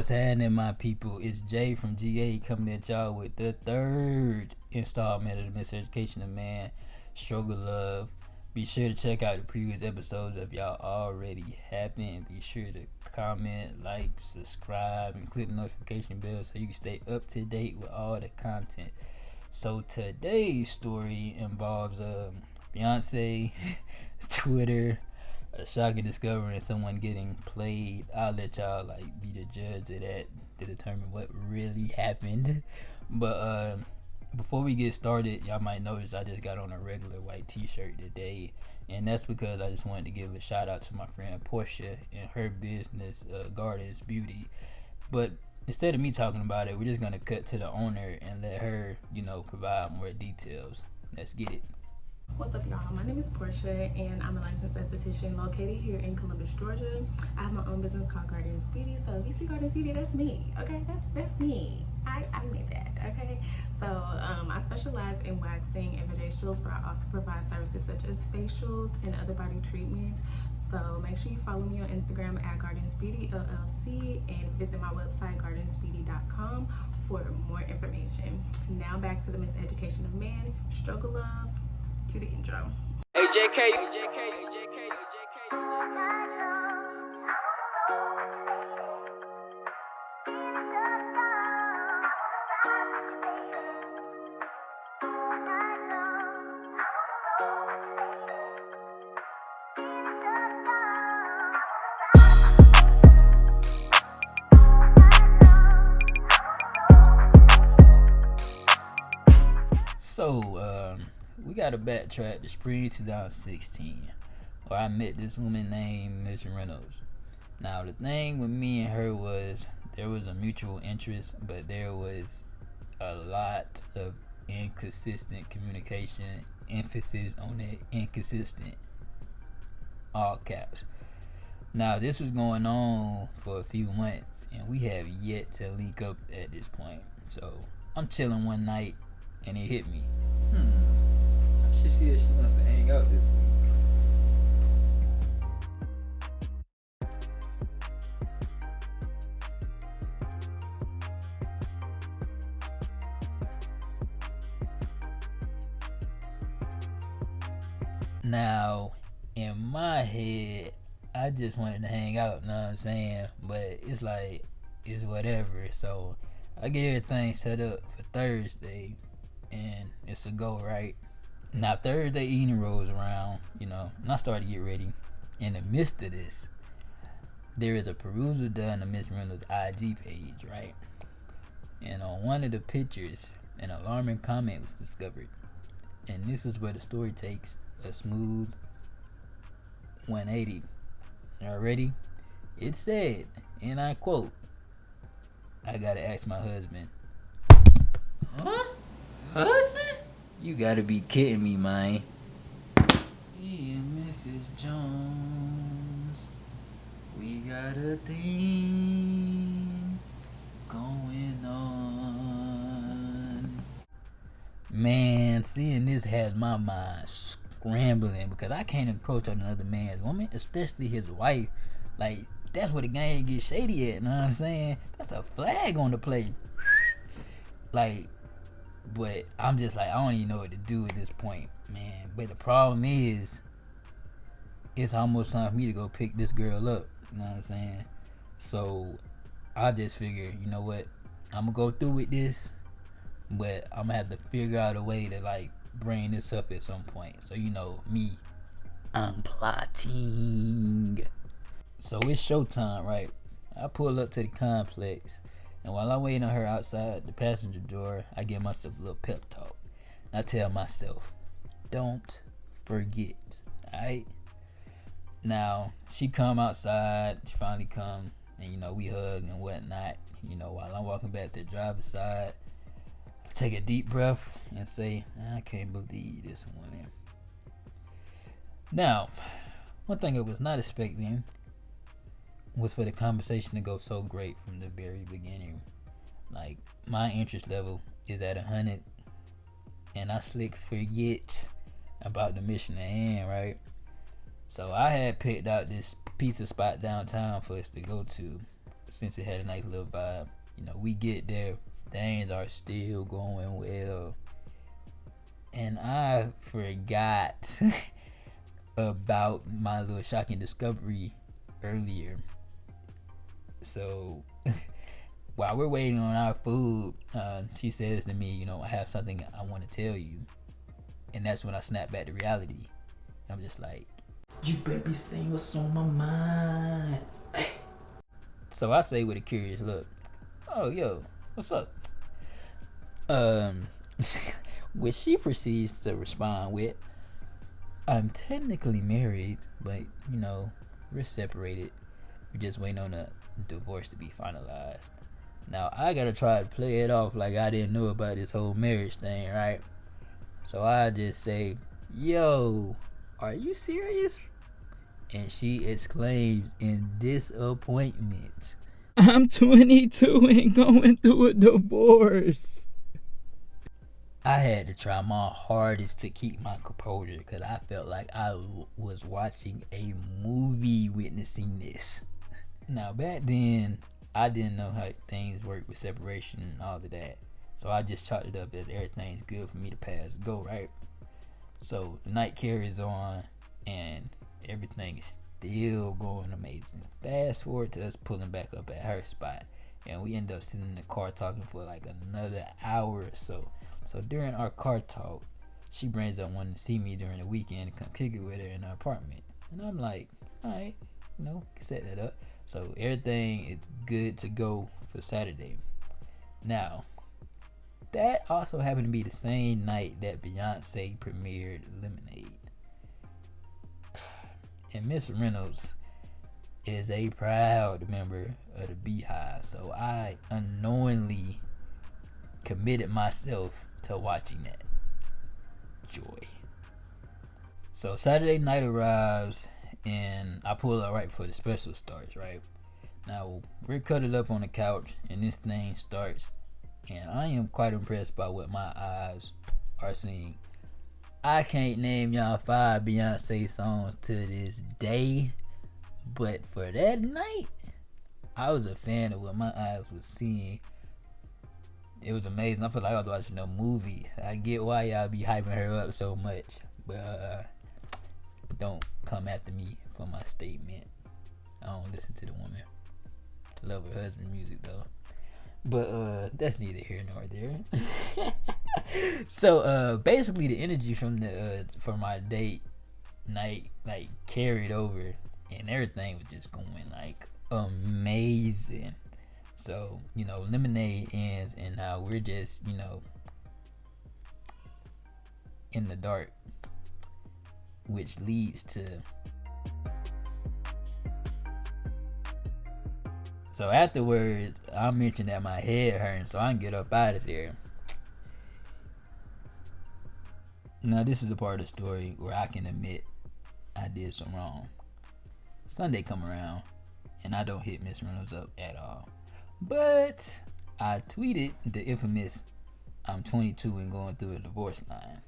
What's happening, my people? It's Jay from GA coming at y'all with the third installment of the Miseducation of Man Struggle Love. Be sure to check out the previous episodes if y'all already haven't. Be sure to comment, like, subscribe, and click the notification bell so you can stay up to date with all the content. So today's story involves Beyonce, Twitter, a shocking discovery and someone getting played. I'll let y'all be the judge of that to determine what really happened. But before we get started, y'all might notice I just got on a regular white t-shirt today, and that's because I just wanted to give a shout out to my friend Portia and her business, Gardens Beauty. But instead of me talking about it, we're just gonna cut to the owner and let her, provide more details. Let's get it. What's up, y'all? My name is Portia, and I'm a licensed esthetician located here in Columbus, Georgia. I have my own business called Gardens Beauty. So if you see Gardens Beauty, that's me. Okay, that's me. I made that. Okay, so I specialize in waxing and facials, but I also provide services such as facials and other body treatments. So make sure you follow me on Instagram at Gardens Beauty LLC and visit my website gardensbeauty.com for more information. Now back to the Miseducation of Man Struggle Love. To the intro. So, we gotta backtrack to spring 2016, where I met this woman named Miss Reynolds. Now, the thing with me and her was there was a mutual interest, but there was a lot of inconsistent communication, emphasis on that inconsistent, all caps. Now, this was going on for a few months, and we have yet to link up at this point. So, I'm chilling one night, and it hit me. She said she wants to hang out this week. Now, in my head, I just wanted to hang out, know what I'm saying? But it's whatever. So I get everything set up for Thursday, and it's a go, right? Now Thursday evening rolls around, and I started to get ready. In the midst of this, there is a perusal done on Miss Reynolds' IG page, right? And on one of the pictures, an alarming comment was discovered. And this is where the story takes a smooth 180. Y'all ready? It said, and I quote, "I gotta ask my husband." Huh? Husband? You gotta be kidding me, man. Yeah, Mrs. Jones, we got a thing going on. Man, seeing this has my mind scrambling because I can't approach another man's woman, especially his wife. That's where the game gets shady at, know what I'm saying? That's a flag on the play. But I'm just I don't even know what to do at this point, man. But the problem is, it's almost time for me to go pick this girl up. You know what I'm saying? So I just figured, you know what? I'm gonna go through with this, but I'm gonna have to figure out a way to bring this up at some point. So me, I'm plotting. So it's showtime, right? I pull up to the complex. And while I'm waiting on her outside the passenger door, I give myself a little pep talk. I tell myself, don't forget, alright? Now, she come outside, she finally come, and we hug and whatnot. While I'm walking back to the driver's side, I take a deep breath and say, I can't believe this woman. Now, one thing I was not expecting was for the conversation to go so great from the very beginning. My interest level is at 100, and I slick forget about the mission at hand, right? So I had picked out this pizza spot downtown for us to go to. since it had a nice little vibe. We get there, things are still going well, and I forgot about my little shocking discovery earlier. So while we're waiting on our food, she says to me, I have something I want to tell you. And that's when I snap back to reality. I'm just like, you baby saying what's on my mind. So I say with a curious look, oh, yo, what's up? Which she proceeds to respond with, I'm technically married, but, we're separated. We're just waiting on a divorce to be finalized. Now, I gotta try to play it off like I didn't know about this whole marriage thing, right? So I just say, yo, are you serious? And she exclaims in disappointment, I'm 22 and going through a divorce. I had to try my hardest to keep my composure because I felt like I was watching a movie witnessing this. Now, back then, I didn't know how things work with separation and all of that. So I just chalked it up that everything's good for me to pass go, right? So the night carries on and everything is still going amazing. Fast forward to us pulling back up at her spot, and we end up sitting in the car talking for like another hour or so. So during our car talk, she brings up wanting to see me during the weekend and come kick it with her in her apartment. And I'm like, alright, set that up. So everything is good to go for Saturday. Now, that also happened to be the same night that Beyonce premiered Lemonade. And Miss Reynolds is a proud member of the Beehive, so I unknowingly committed myself to watching that. Joy. So Saturday night arrives, and I pull up right before the special starts, right? Now, we're cuddled up on the couch, and this thing starts, and I am quite impressed by what my eyes are seeing. I can't name y'all 5 Beyonce songs to this day, but for that night, I was a fan of what my eyes was seeing. It was amazing. I feel like I was watching a movie. I get why y'all be hyping her up so much, but don't come after me for my statement. I don't listen to the woman. Love her husband music though. But that's neither here nor there. So basically the energy from from my date night like carried over, and everything was just going like amazing. So Lemonade ends, and now we're just in the dark, which leads to. So afterwards, I mentioned that my head hurting, so I can get up out of there. Now this is the part of the story where I can admit I did some wrong. Sunday come around, and I don't hit Miss Reynolds up at all. But I tweeted the infamous I'm 22 and going through a divorce line.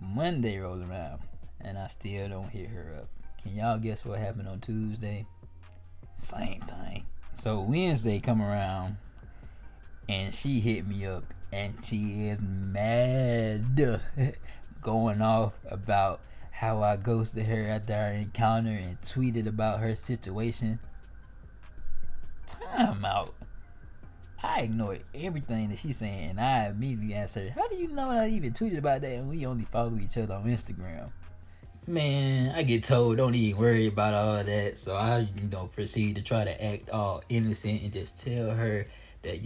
Monday rolls around, and I still don't hit her up. Can y'all guess what happened on Tuesday? Same thing. So Wednesday come around, and she hit me up, and she is mad, going off about how I ghosted her after our encounter and tweeted about her situation. Time out. I ignored everything that she's saying, and I immediately asked her, how do you know I even tweeted about that and we only follow each other on Instagram? Man, I get told don't even worry about all that, so I proceed to try to act all innocent and just tell her that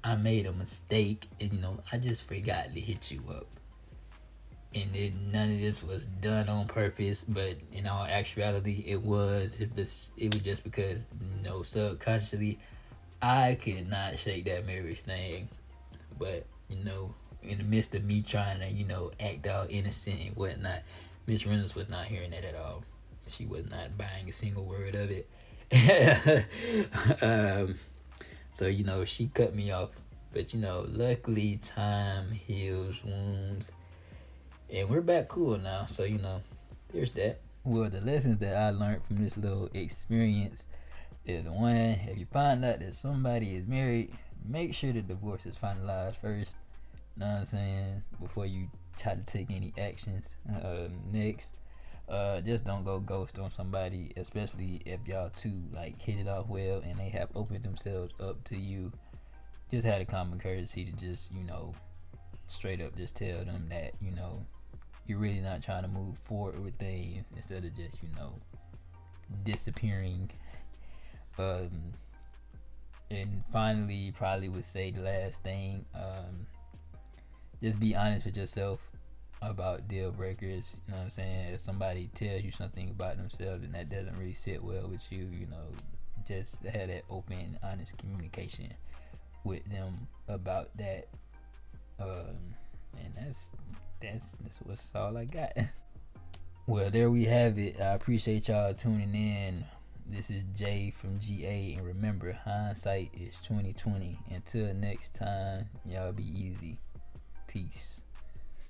I made a mistake, and I just forgot to hit you up, and none of this was done on purpose, but in all actuality it was just because subconsciously I could not shake that marriage thing. But in the midst of me trying to act all innocent and whatnot, Miss Reynolds was not hearing that at all. She was not buying a single word of it. So she cut me off, but luckily time heals wounds, and we're back cool now. So there's that. Well, the lessons that I learned from this little experience If you find out that somebody is married, make sure the divorce is finalized first. Know what I'm saying? Before you try to take any actions. Next, just don't go ghost on somebody, especially if y'all two like hit it off well and they have opened themselves up to you. Just had a common courtesy to just straight up just tell them that you're really not trying to move forward with things instead of just disappearing. And finally, probably would say the last thing. Just be honest with yourself about deal breakers. You know what I'm saying? If somebody tells you something about themselves and that doesn't really sit well with you, just have that open, honest communication with them about that. And that's what's all I got. Well, there we have it. I appreciate y'all tuning in. This is Jay from GA, and remember, hindsight is 2020. Until next time, y'all be easy. Peace.